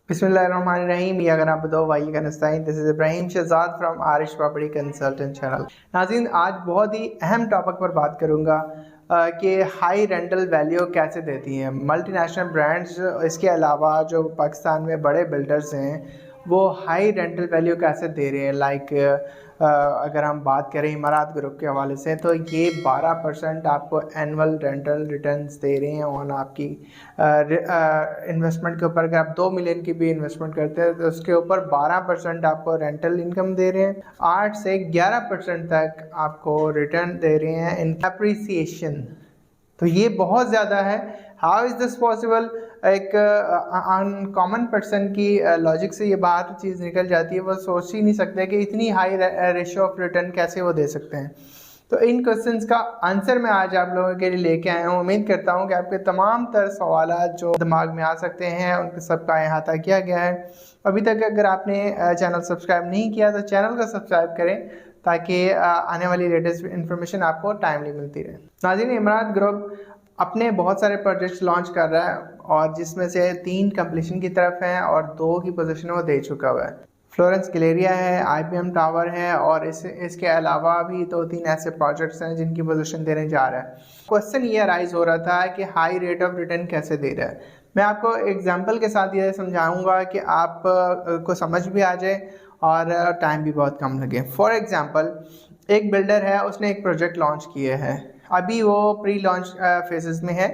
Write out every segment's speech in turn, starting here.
बिस्मिल्लाहिर्रहमानिर्रहीम या अगर आप बताओ भाई का नस्ताइन। This is Ibrahim Shahzad from Aarish property consultant channel. नाज़रीन, आज बहुत ही अहम टॉपिक पर बात करूंगा कि हाई रेंटल वैल्यू कैसे देती हैं मल्टीनेशनल ब्रांड्स। इसके अलावा जो पाकिस्तान में बड़े बिल्डर्स हैं वो हाई रेंटल वैल्यू कैसे दे रहे हैं। अगर हम बात करें इमारात ग्रुप के हवाले से, तो ये 12% आपको एनुअल रेंटल रिटर्न्स दे रहे हैं ऑन आपकी इन्वेस्टमेंट के ऊपर। अगर आप 2 मिलियन की भी इन्वेस्टमेंट करते हैं तो उसके ऊपर 12% आपको रेंटल इनकम दे रहे हैं। 8 से 11% तक आपको रिटर्न दे रहे हैं इन एप्रिसिएशन। तो ये बहुत ज़्यादा है। How is this possible? एक अनकॉमन पर्सन की लॉजिक से ये बाहर चीज़ निकल जाती है। वो सोच ही नहीं सकते कि इतनी हाई रेशियो ऑफ रिटर्न कैसे वो दे सकते हैं। तो इन क्वेश्चंस का आंसर मैं आज आप लोगों के लिए लेके आया हूँ। उम्मीद करता हूँ कि आपके तमाम तर सवालात जो दिमाग में आ सकते हैं उनके सबका अहाता किया गया है। अभी तक अगर आपने चैनल सब्सक्राइब नहीं किया तो चैनल को सब्सक्राइब करें ताकि आने वाली लेटेस्ट इन्फॉर्मेशन आपको टाइमली मिलती रहे। नाज़रीन, इमारात ग्रुप अपने बहुत सारे प्रोजेक्ट्स लॉन्च कर रहा है और जिसमें से 3 कंप्लीशन की तरफ हैं और 2 की पोजीशन वो दे चुका हुआ है। फ्लोरेंस गैलेरिया है, IBM टावर है और इसके अलावा भी 2-3 ऐसे प्रोजेक्ट्स हैं जिनकी पोजीशन देने जा रहा है। क्वेश्चन ये अराइज हो रहा था कि हाई रेट ऑफ रिटर्न कैसे दे रहा है। मैं आपको एग्जाम्पल के साथ ये समझाऊंगा कि आप को समझ भी आ जाए और टाइम भी बहुत कम लगे। फॉर एग्जाम्पल, एक बिल्डर है, उसने एक प्रोजेक्ट लॉन्च किए हैं। अभी वो प्री लॉन्च फेजेस में है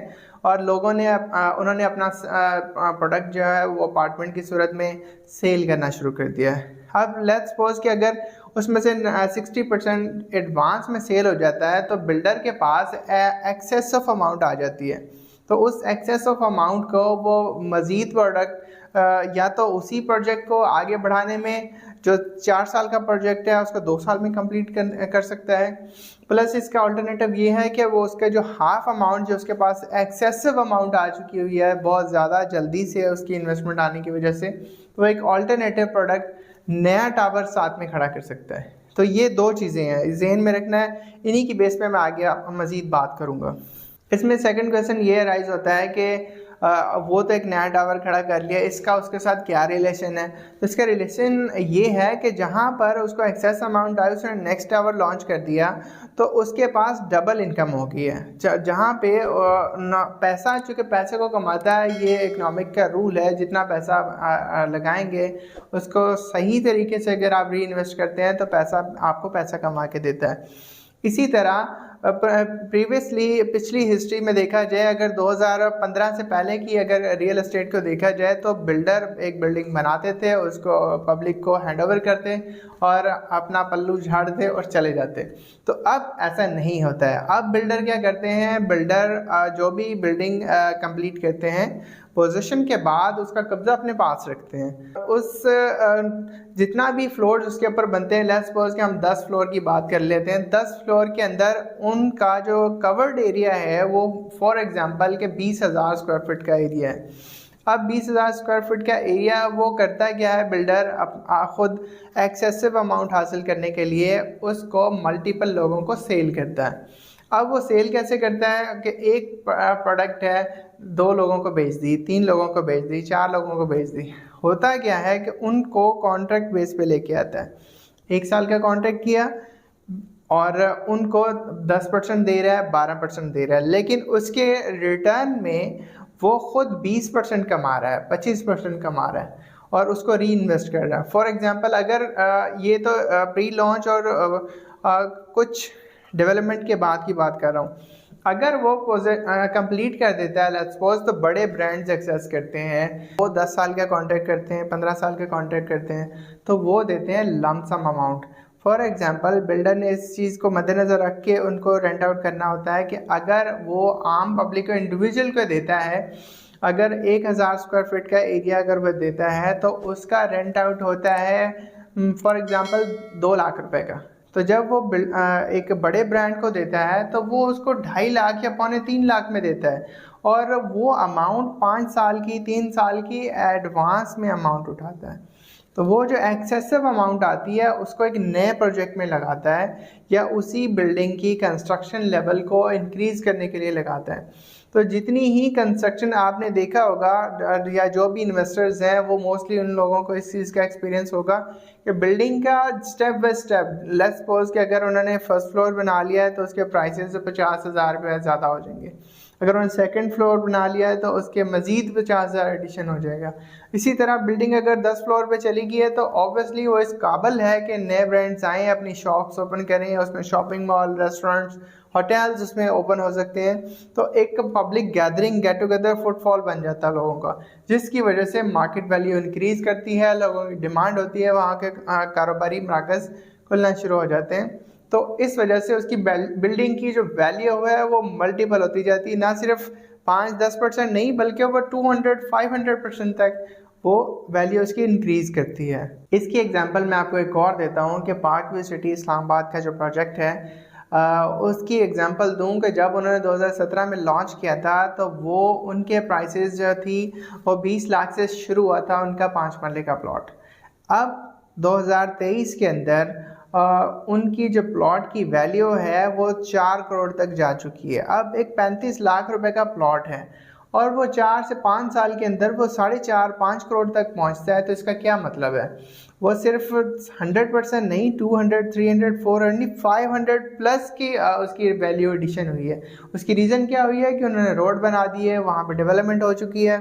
और लोगों ने उन्होंने अपना प्रोडक्ट जो है वो अपार्टमेंट की सूरत में सेल करना शुरू कर दिया है। अब लेट्स सपोज कि अगर उसमें से 60% एडवांस में सेल हो जाता है तो बिल्डर के पास एक्सेस ऑफ अमाउंट आ जाती है। तो उस एक्सेस ऑफ अमाउंट को वो मज़ीद प्रोडक्ट या तो उसी प्रोजेक्ट को आगे बढ़ाने में, जो 4 साल का प्रोजेक्ट है उसको 2 साल में कंप्लीट कर सकता है। प्लस इसका अल्टरनेटिव ये है कि वो उसका जो हाफ अमाउंट जो उसके पास एक्सेसिव अमाउंट आ चुकी हुई है बहुत ज़्यादा जल्दी से उसकी इन्वेस्टमेंट आने की वजह से, तो एक अल्टरनेटिव प्रोडक्ट नया टावर साथ में खड़ा कर सकता है। तो ये 2 चीज़ें हैं, ज़हन में रखना है। इन्हीं की बेस पे मैं आगे मज़ीद बात करूँगा। इसमें सेकंड क्वेश्चन ये अराइज होता है कि वो तो एक नया टावर खड़ा कर लिया, इसका उसके साथ क्या रिलेशन है। तो इसका रिलेशन ये है कि जहाँ पर उसको एक्सेस अमाउंट आया उसने नेक्स्ट टावर लॉन्च कर दिया तो उसके पास डबल इनकम हो गई है। जहाँ पे पैसा, चूँकि पैसे को कमाता है, ये इकोनॉमिक का रूल है, जितना पैसा लगाएंगे उसको सही तरीके से अगर आप री इन्वेस्ट करते हैं तो पैसा आपको पैसा कमा के देता है। इसी तरह पिछली हिस्ट्री में देखा जाए, अगर 2015 से पहले की अगर रियल एस्टेट को देखा जाए तो बिल्डर एक बिल्डिंग बनाते थे, उसको पब्लिक को हैंडओवर करते और अपना पल्लू झाड़ते और चले जाते। तो अब ऐसा नहीं होता है। अब बिल्डर क्या करते हैं, बिल्डर जो भी बिल्डिंग कंप्लीट करते हैं पोजीशन के बाद उसका कब्जा अपने पास रखते हैं। उस जितना भी फ्लोर उसके ऊपर बनते हैं, लेट्स सपोज कि हम 10 फ्लोर की बात कर लेते हैं। 10 फ्लोर के अंदर उनका जो कवर्ड एरिया है वो फॉर एग्जांपल के 20,000 स्क्वायर फीट का एरिया है। अब 20,000 स्क्वायर फीट का एरिया वो करता क्या है, बिल्डर खुद एक्सेसिव अमाउंट हासिल करने के लिए उसको मल्टीपल लोगों को सेल करता है। अब वो सेल कैसे करता है कि एक प्रोडक्ट है, 2 लोगों को बेच दी, 3 लोगों को बेच दी, 4 लोगों को बेच दी। होता क्या है कि उनको कॉन्ट्रैक्ट बेस पे लेके आता है। 1 साल का कॉन्ट्रैक्ट किया और उनको 10% दे रहा है, 12% दे रहा है, लेकिन उसके रिटर्न में वो खुद 20% कमा रहा है, 25% कमा रहा है और उसको री इन्वेस्ट कर रहा है। फॉर एग्जांपल, अगर ये तो प्री लॉन्च और कुछ डेवलपमेंट के बाद की बात कर रहा हूँ। अगर वो कंप्लीट कर देता है लेट्स सपोज, तो बड़े ब्रांड्स एक्सेस करते हैं, वो 10 साल का कॉन्ट्रैक्ट करते हैं, 15 साल का कॉन्ट्रैक्ट करते हैं, तो वो देते हैं lump sum amount. For example, builder ने इस चीज़ को मद्देनज़र रख के उनको रेंट आउट करना होता है कि अगर वो आम पब्लिक को, इंडिविजुअल को देता है, अगर 1,000 स्क्वायर फीट का एरिया अगर वो देता है तो उसका रेंट आउट होता है फॉर एग्जांपल 2 लाख रुपए का। तो जब वो एक बड़े ब्रांड को देता है तो वो उसको 2.5 लाख या 2.25 लाख में देता है और वो अमाउंट 5 साल की, 3 साल की एडवांस में अमाउंट उठाता है। तो वो जो एक्सेसिव अमाउंट आती है उसको एक नए प्रोजेक्ट में लगाता है या उसी बिल्डिंग की कंस्ट्रक्शन लेवल को इंक्रीज़ करने के लिए लगाता है। तो जितनी ही कंस्ट्रक्शन आपने देखा होगा या जो भी इन्वेस्टर्स हैं वो मोस्टली उन लोगों को इस चीज़ का एक्सपीरियंस होगा कि बिल्डिंग का step by step, let's suppose कि अगर उन्होंने फर्स्ट फ्लोर बना लिया है तो उसके प्राइसेस 50,000 रुपये ज़्यादा हो जाएंगे। अगर उन्होंने सेकंड फ्लोर बना लिया है तो उसके मज़ीद 50,000 एडिशन हो जाएगा। इसी तरह बिल्डिंग अगर 10 फ्लोर पे चली गई है तो ऑब्वियसली वो इस काबिल है कि नए ब्रांड्स आएँ, अपनी शॉप्स ओपन करें, उसमें शॉपिंग मॉल, रेस्टोरेंट्स, होटल्स उसमें ओपन हो सकते हैं। तो एक public gathering, get together, footfall बन जाता है लोगों का, जिसकी वजह से मार्केट वैल्यू इंक्रीज़ करती है, लोगों की डिमांड होती है, वहाँ के कारोबारी मराकज़ खुलना शुरू हो जाते हैं। तो इस वजह से उसकी बिल्डिंग की जो वैल्यू है वो मल्टीपल होती जाती है, ना सिर्फ 5-10% नहीं बल्कि ओवर 200-500% तक वो वैल्यू उसकी इंक्रीज़ करती है। इसकी एग्जांपल मैं आपको एक और देता हूँ कि पार्क व्यू सिटी इस्लामाबाद का जो प्रोजेक्ट है उसकी एग्जांपल दूँ कि जब उन्होंने 2017 में लॉन्च किया था तो वो उनके प्राइसेस जो थी वो 20 लाख से शुरू हुआ था उनका 5 मरले का प्लॉट। अब 2023 के अंदर उनकी जो प्लॉट की वैल्यू है वो 4 करोड़ तक जा चुकी है। अब एक 35 लाख रुपए का प्लॉट है और वो 4 से 5 साल के अंदर वो 4.5-5 करोड़ तक पहुंचता है। तो इसका क्या मतलब है, वो सिर्फ 100% नहीं, 200, 300, 400, 500 प्लस की उसकी वैल्यू एडिशन हुई है। उसकी रीज़न क्या हुई है कि उन्होंने रोड बना दी है, वहाँ पे डेवलपमेंट हो चुकी है।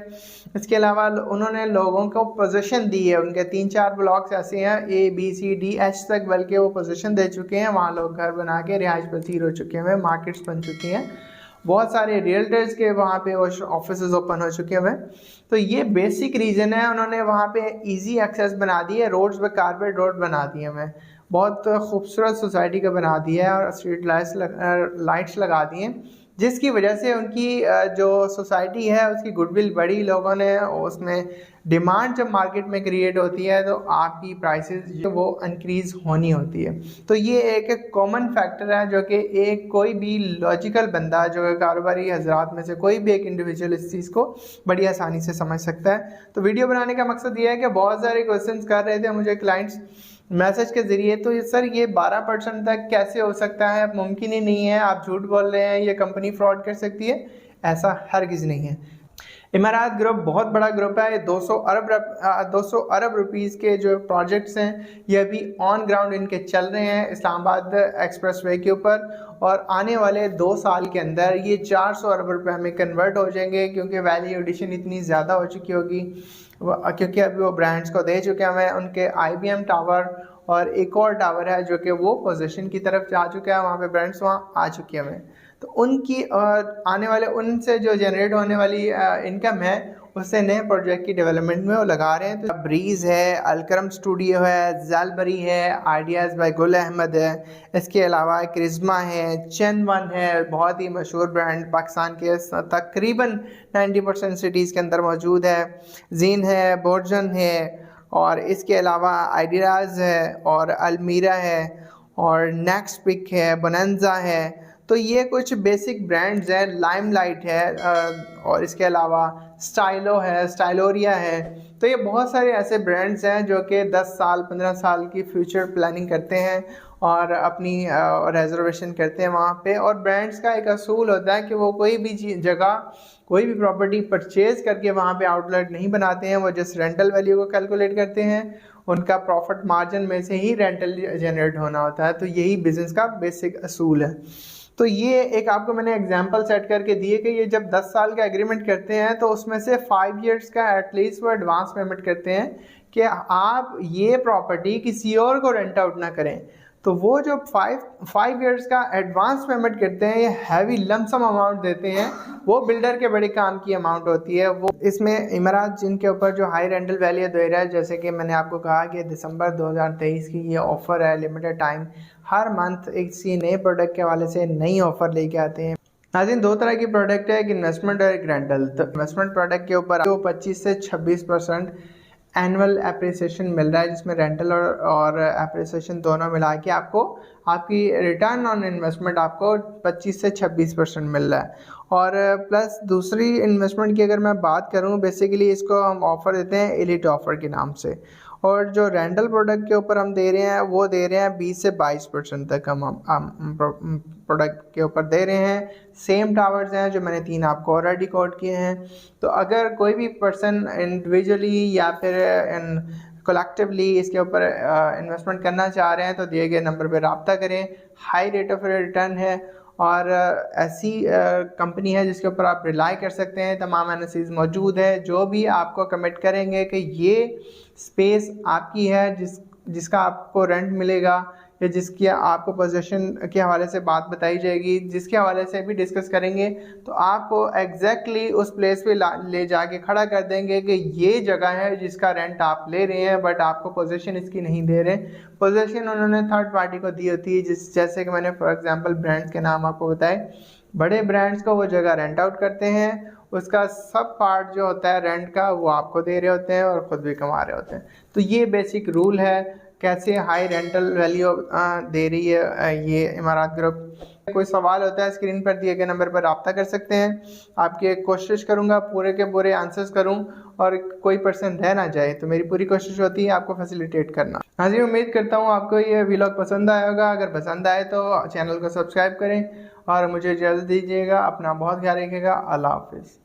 इसके अलावा उन्होंने लोगों को पोजीशन दी है, उनके 3-4 ब्लॉक्स ऐसे हैं A, B, C, D, H तक बल्कि वो पोजीशन दे चुके हैं, वहाँ लोग घर बना के रिहाइश पसीर हो चुके हैं, मार्केट्स बन चुकी हैं, बहुत सारे रियल्टर्स के वहाँ पे ऑफिस ओपन हो चुके हैं। तो ये बेसिक रीज़न है, उन्होंने वहाँ पे इजी एक्सेस बना दी है, रोड्स पे कारपेट रोड बना दिए हमें, बहुत खूबसूरत सोसाइटी का बना दिया है और स्ट्रीट लाइट्स लगा दिए हैं, जिसकी वजह से उनकी जो सोसाइटी है उसकी गुडविल बढ़ी, लोगों ने उसमें डिमांड जब मार्केट में क्रिएट होती है तो आपकी प्राइसेस जो वो इंक्रीज़ होनी होती है। तो ये एक कॉमन फैक्टर है जो कि एक कोई भी लॉजिकल बंदा जो कारोबारी हजरात में से कोई भी एक इंडिविजुअल इस चीज़ को बड़ी आसानी से समझ सकता है। तो वीडियो बनाने का मकसद ये है कि बहुत सारे क्वेश्चंस कर रहे थे मुझे क्लाइंट्स मैसेज के ज़रिए, तो ये सर ये 12% तक कैसे हो सकता है, अब मुमकिन ही नहीं है, आप झूठ बोल रहे हैं, ये कंपनी फ्रॉड कर सकती है, ऐसा हरगिज़ नहीं है। इमारात ग्रुप बहुत बड़ा ग्रुप है, 200 अरब रुपीज़ के जो प्रोजेक्ट्स हैं ये अभी ऑन ग्राउंड इनके चल रहे हैं इस्लामाबाद एक्सप्रेसवे के ऊपर, और आने वाले 2 साल के अंदर ये 400 अरब रुपए में कन्वर्ट हो जाएंगे, क्योंकि वैल्यू एडिशन इतनी ज़्यादा हो चुकी होगी, क्योंकि अभी वो ब्रांड्स को दे चुके हैं। उनके IBM टावर और एक और टावर है जो कि वो पोजीशन की तरफ जा चुका है, वहाँ पे ब्रांड्स वहाँ आ चुके हैं। तो उनकी आने वाले उनसे जो जनरेट होने वाली इनकम है उससे नए प्रोजेक्ट की डेवलपमेंट में वो लगा रहे हैं। तो ब्रीज़ है, अलकरम स्टूडियो है, ज़ालबरी है, आइडियाज़ बाय गुल अहमद है, इसके अलावा क्रिज़मा है, चेन1 है, बहुत ही मशहूर ब्रांड पाकिस्तान के तकरीबन 90% सिटीज़ के अंदर मौजूद है, जीन है, बोर्जन है, और इसके अलावा आइडियाज़ है और अलमीरा है और नेक्स्ट पिक है, बोनेंजा है। तो ये कुछ बेसिक ब्रांड्स हैं, लाइमलाइट है, और इसके अलावा स्टाइलो है, स्टाइलोरिया है। तो ये बहुत सारे ऐसे ब्रांड्स हैं जो कि 10 साल 15 साल की फ्यूचर प्लानिंग करते हैं और अपनी रिजर्वेशन करते हैं वहाँ पे। और ब्रांड्स का एक असूल होता है कि वो कोई भी जगह, कोई भी प्रॉपर्टी परचेज करके वहाँ पे आउटलेट नहीं बनाते हैं, वो जस्ट रेंटल वैल्यू को कैलकुलेट करते हैं, उनका प्रॉफिट मार्जिन में से ही रेंटल जनरेट होना होता है। तो यही बिज़नेस का बेसिक असूल है। तो ये एक आपको मैंने एग्जांपल सेट करके दिए कि ये जब 10 साल का एग्रीमेंट करते हैं तो उसमें से 5 इयर्स का एटलीस्ट वो एडवांस पेमेंट करते हैं कि आप ये प्रॉपर्टी किसी और को रेंट आउट ना करें। तो वो जो 5 इयर्स का एडवांस पेमेंट करते हैं, ये हैवी लमसम अमाउंट देते हैं, वो बिल्डर के बड़े काम की अमाउंट होती है। वो इसमें इमारात जिनके ऊपर जो हाई रेंटल वैल्यू दे रहा है, जैसे कि मैंने आपको कहा कि दिसंबर 2023 की ये ऑफ़र है, लिमिटेड टाइम, हर मंथ एक सी नए प्रोडक्ट के हवाले से नई ऑफ़र लेके आते हैं। नाज़रीन, 2 तरह की प्रोडक्ट है, एक इन्वेस्टमेंट और एक रेंटल। तो इन्वेस्टमेंट प्रोडक्ट के ऊपर तो 25 से 26% एनुअल एप्रिसिएशन मिल रहा है, जिसमें रेंटल और एप्रिसिएशन दोनों मिला के आपको आपकी रिटर्न ऑन इन्वेस्टमेंट आपको 25 से 26% मिल रहा है। और प्लस दूसरी इन्वेस्टमेंट की अगर मैं बात करूं, बेसिकली इसको हम ऑफ़र देते हैं एलिट ऑफ़र के नाम से, और जो रेंटल प्रोडक्ट के ऊपर हम दे रहे हैं वो दे रहे हैं 20 से 22% तक हम प्रोडक्ट के ऊपर दे रहे हैं। सेम टावर्स हैं जो मैंने 3 आपको ऑलरेडी कोट किए हैं। तो अगर कोई भी पर्सन इंडिविजुअली या फिर कलेक्टिवली इसके ऊपर इन्वेस्टमेंट करना चाह रहे हैं तो दिए गए नंबर पर रब्ता करें। हाई रेट ऑफ रिटर्न है और ऐसी कंपनी है जिसके ऊपर आप रिलाई कर सकते हैं। तमाम एनालिसिस मौजूद है जो भी आपको कमिट करेंगे कि ये स्पेस आपकी है, जिसका आपको रेंट मिलेगा या जिसकी आपको पोजीशन के हवाले से बात बताई जाएगी, जिसके हवाले से भी डिस्कस करेंगे, तो आपको एग्जैक्टली उस प्लेस पे ले जाके खड़ा कर देंगे कि ये जगह है जिसका रेंट आप ले रहे हैं, बट आपको पोजीशन इसकी नहीं दे रहे। पोजीशन उन्होंने थर्ड पार्टी को दी होती है, जैसे कि मैंने फॉर एग्जांपल ब्रांड्स के नाम आपको बताए। बड़े ब्रांड्स को वो जगह रेंट आउट करते हैं, उसका सब पार्ट जो होता है रेंट का वो आपको दे रहे होते हैं और ख़ुद भी कमा रहे होते हैं। तो ये बेसिक रूल है कैसे हाई रेंटल वैल्यू दे रही है ये इमारात ग्रुप। कोई सवाल होता है स्क्रीन पर दिए गए नंबर पर रब्ता कर सकते हैं। आपकी कोशिश करूंगा पूरे के पूरे आंसर्स करूं और कोई पर्सन रह ना जाए, तो मेरी पूरी कोशिश होती है आपको फैसिलिटेट करना। हाँ जी, उम्मीद करता हूँ आपको ये व्लॉग पसंद आया होगा। अगर पसंद आए तो चैनल को सब्सक्राइब करें और मुझे इजाज़त दीजिएगा। अपना बहुत ख्याल रखिएगा। अल्लाह हाफिज़।